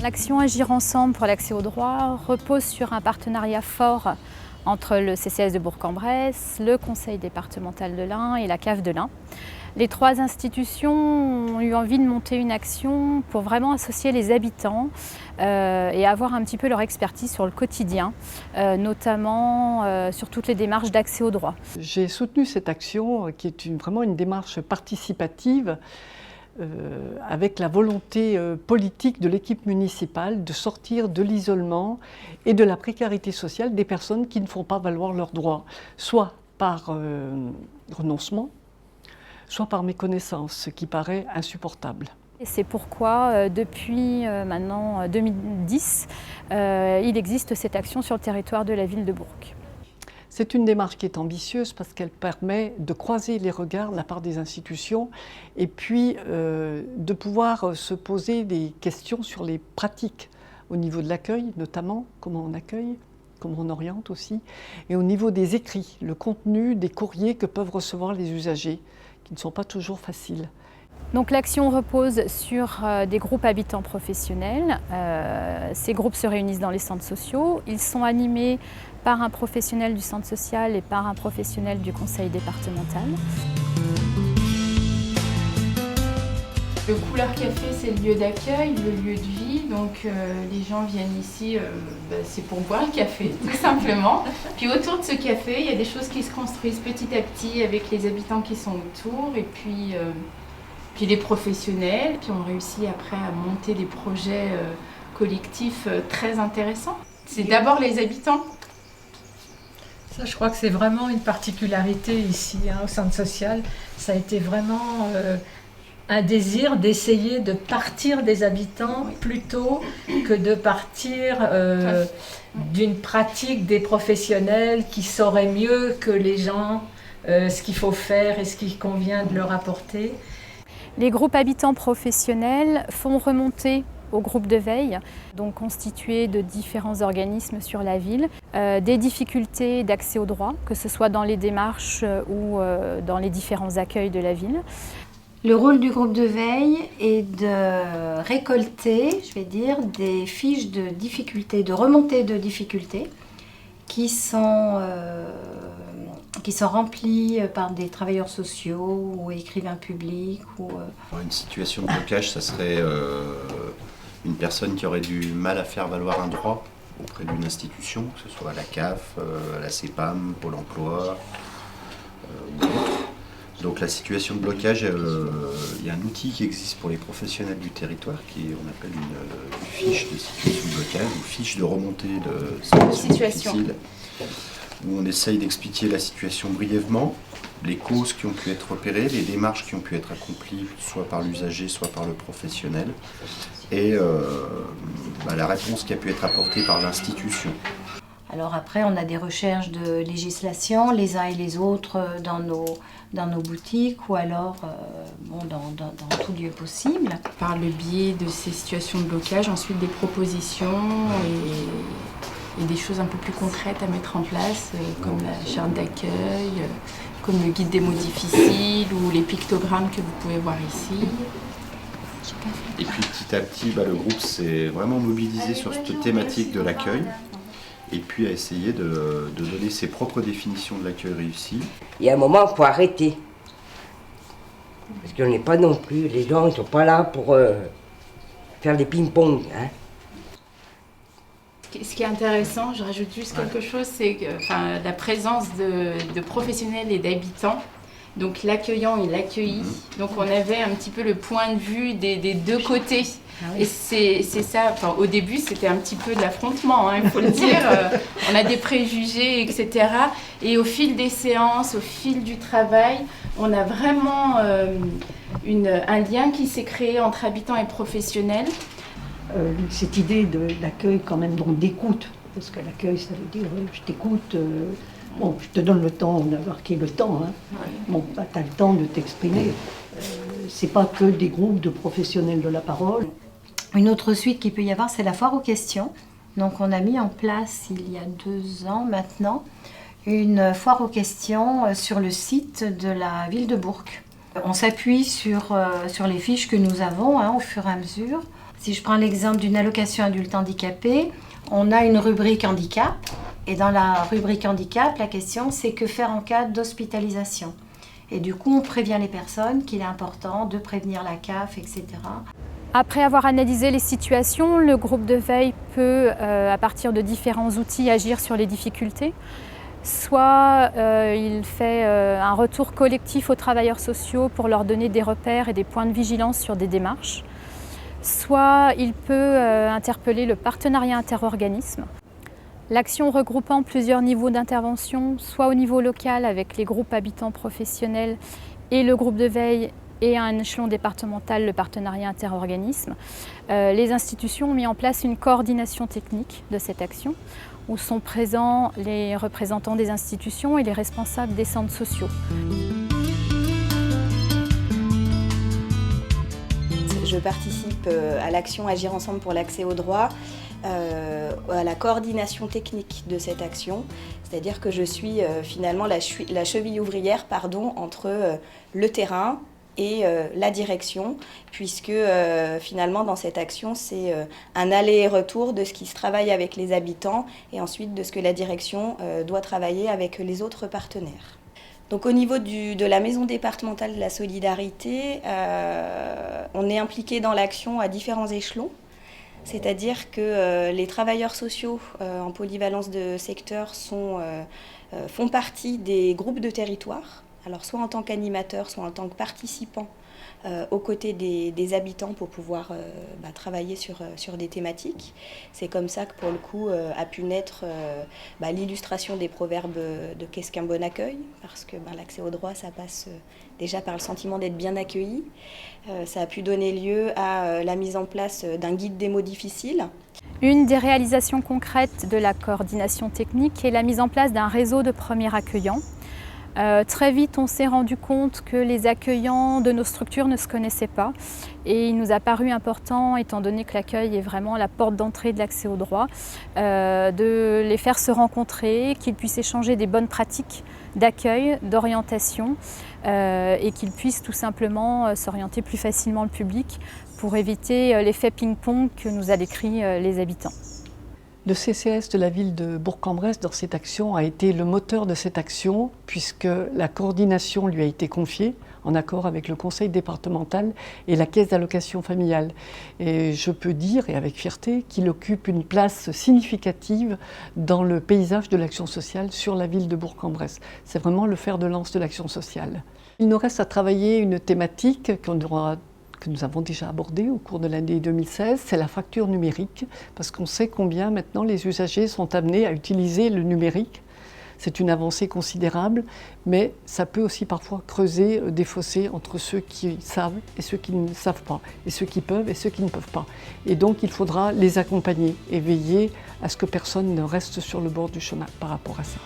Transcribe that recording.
L'action Agir ensemble pour l'accès au droit repose sur un partenariat fort entre le CCAS de Bourg-en-Bresse, le Conseil départemental de l'Ain et la CAF de l'Ain. Les trois institutions ont eu envie de monter une action pour vraiment associer les habitants et avoir un petit peu leur expertise sur le quotidien, notamment sur toutes les démarches d'accès au droit. J'ai soutenu cette action qui est vraiment une démarche participative avec la volonté politique de l'équipe municipale de sortir de l'isolement et de la précarité sociale des personnes qui ne font pas valoir leurs droits, soit par renoncement, soit par méconnaissance, ce qui paraît insupportable. C'est pourquoi, depuis maintenant 2010, il existe cette action sur le territoire de la ville de Bourg. C'est une démarche qui est ambitieuse parce qu'elle permet de croiser les regards de la part des institutions et puis de pouvoir se poser des questions sur les pratiques au niveau de l'accueil, notamment comment on accueille, comment on oriente aussi, et au niveau des écrits, le contenu des courriers que peuvent recevoir les usagers, qui ne sont pas toujours faciles. Donc l'action repose sur des groupes habitants professionnels. Ces groupes se réunissent dans les centres sociaux. Ils sont animés par un professionnel du centre social et par un professionnel du conseil départemental. Le Couleur Café, c'est le lieu d'accueil, le lieu de vie. Donc les gens viennent ici, c'est pour boire le café, tout simplement. Puis autour de ce café, il y a des choses qui se construisent petit à petit avec les habitants qui sont autour. Et puis les professionnels. Puis on réussit après à monter des projets collectifs très intéressants. C'est d'abord les habitants. Ça, je crois que c'est vraiment une particularité ici, au centre social. Ça a été vraiment un désir d'essayer de partir des habitants plutôt que de partir d'une pratique des professionnels qui sauraient mieux que les gens ce qu'il faut faire et ce qu'il convient de leur apporter. Les groupes habitants professionnels font remonter au groupe de veille, donc constitué de différents organismes sur la ville, des difficultés d'accès au droit, que ce soit dans les démarches ou dans les différents accueils de la ville. Le rôle du groupe de veille est de récolter, des fiches de difficultés, de remontée de difficultés qui sont remplies par des travailleurs sociaux ou écrivains publics. Une situation de blocage, ça serait une personne qui aurait du mal à faire valoir un droit auprès d'une institution, que ce soit la CAF, la CEPAM, Pôle emploi ou autre. Donc la situation de blocage, il y a un outil qui existe pour les professionnels du territoire on appelle une fiche de situation de blocage ou fiche de remontée de situation difficile, où on essaye d'expliquer la situation brièvement, les causes qui ont pu être repérées, les démarches qui ont pu être accomplies soit par l'usager, soit par le professionnel, et la réponse qui a pu être apportée par l'institution. Alors après, on a des recherches de législation, les uns et les autres dans nos boutiques ou alors dans tout lieu possible. Par le biais de ces situations de blocage, ensuite des propositions et des choses un peu plus concrètes à mettre en place, comme la charte d'accueil, comme le guide des mots difficiles ou les pictogrammes que vous pouvez voir ici. Et puis petit à petit, le groupe s'est vraiment mobilisé sur cette thématique de l'accueil. Et puis à essayer de donner ses propres définitions de l'accueil réussi. Il y a un moment, il faut arrêter. Parce qu'on n'est pas non plus, les gens ne sont pas là pour faire des ping-pong. Hein. Ce qui est intéressant, je rajoute juste quelque chose, c'est la présence de professionnels et d'habitants. Donc l'accueillant et l'accueilli. Donc on avait un petit peu le point de vue des deux côtés. Ah oui. Et c'est ça, au début c'était un petit peu de l'affrontement, il faut le dire. On a des préjugés, etc. Et au fil des séances, au fil du travail, on a vraiment un lien qui s'est créé entre habitants et professionnels. Cette idée de l'accueil quand même, donc d'écoute, parce que l'accueil ça veut dire je t'écoute, je te donne le temps d'avoir qui est le temps, tu as le temps de t'exprimer. C'est pas que des groupes de professionnels de la parole. Une autre suite qu'il peut y avoir, c'est la foire aux questions. Donc on a mis en place il y a 2 ans maintenant une foire aux questions sur le site de la ville de Bourg. On s'appuie sur les fiches que nous avons au fur et à mesure Si je prends l'exemple d'une allocation adulte handicapé, on a une rubrique handicap. Et dans la rubrique handicap, la question c'est que faire en cas d'hospitalisation. Et du coup, on prévient les personnes qu'il est important de prévenir la CAF, etc. Après avoir analysé les situations, le groupe de veille peut, à partir de différents outils, agir sur les difficultés. Soit il fait un retour collectif aux travailleurs sociaux pour leur donner des repères et des points de vigilance sur des démarches. Soit il peut interpeller le partenariat interorganisme. L'action regroupant plusieurs niveaux d'intervention, soit au niveau local avec les groupes habitants professionnels et le groupe de veille et à un échelon départemental, le partenariat interorganisme. Les institutions ont mis en place une coordination technique de cette action où sont présents les représentants des institutions et les responsables des centres sociaux. Je participe à l'action Agir ensemble pour l'accès aux droits, à la coordination technique de cette action, c'est-à-dire que je suis finalement la cheville ouvrière entre le terrain et la direction, puisque finalement dans cette action c'est un aller et retour de ce qui se travaille avec les habitants et ensuite de ce que la direction doit travailler avec les autres partenaires. Donc au niveau de la maison départementale de la solidarité, on est impliqué dans l'action à différents échelons, c'est-à-dire que les travailleurs sociaux en polyvalence de secteur font partie des groupes de territoire, alors soit en tant qu'animateurs, soit en tant que participants aux côtés des habitants pour pouvoir travailler sur des thématiques. C'est comme ça que pour le coup a pu naître l'illustration des proverbes de Qu'est-ce qu'un bon accueil, parce que l'accès au droit ça passe déjà par le sentiment d'être bien accueilli. Ça a pu donner lieu à la mise en place d'un guide des mots difficiles. Une des réalisations concrètes de la coordination technique est la mise en place d'un réseau de premiers accueillants. Très vite, on s'est rendu compte que les accueillants de nos structures ne se connaissaient pas et il nous a paru important, étant donné que l'accueil est vraiment la porte d'entrée de l'accès au droit, de les faire se rencontrer, qu'ils puissent échanger des bonnes pratiques d'accueil, d'orientation et qu'ils puissent tout simplement s'orienter plus facilement le public pour éviter l'effet ping-pong que nous a décrit les habitants. Le CCAS de la ville de Bourg-en-Bresse, dans cette action, a été le moteur de cette action, puisque la coordination lui a été confiée, en accord avec le conseil départemental et la caisse d'allocation familiale. Et je peux dire, et avec fierté, qu'il occupe une place significative dans le paysage de l'action sociale sur la ville de Bourg-en-Bresse. C'est vraiment le fer de lance de l'action sociale. Il nous reste à travailler une thématique que nous avons déjà abordé au cours de l'année 2016, c'est la fracture numérique, parce qu'on sait combien maintenant les usagers sont amenés à utiliser le numérique. C'est une avancée considérable, mais ça peut aussi parfois creuser des fossés entre ceux qui savent et ceux qui ne savent pas, et ceux qui peuvent et ceux qui ne peuvent pas. Et donc il faudra les accompagner et veiller à ce que personne ne reste sur le bord du chemin par rapport à ça.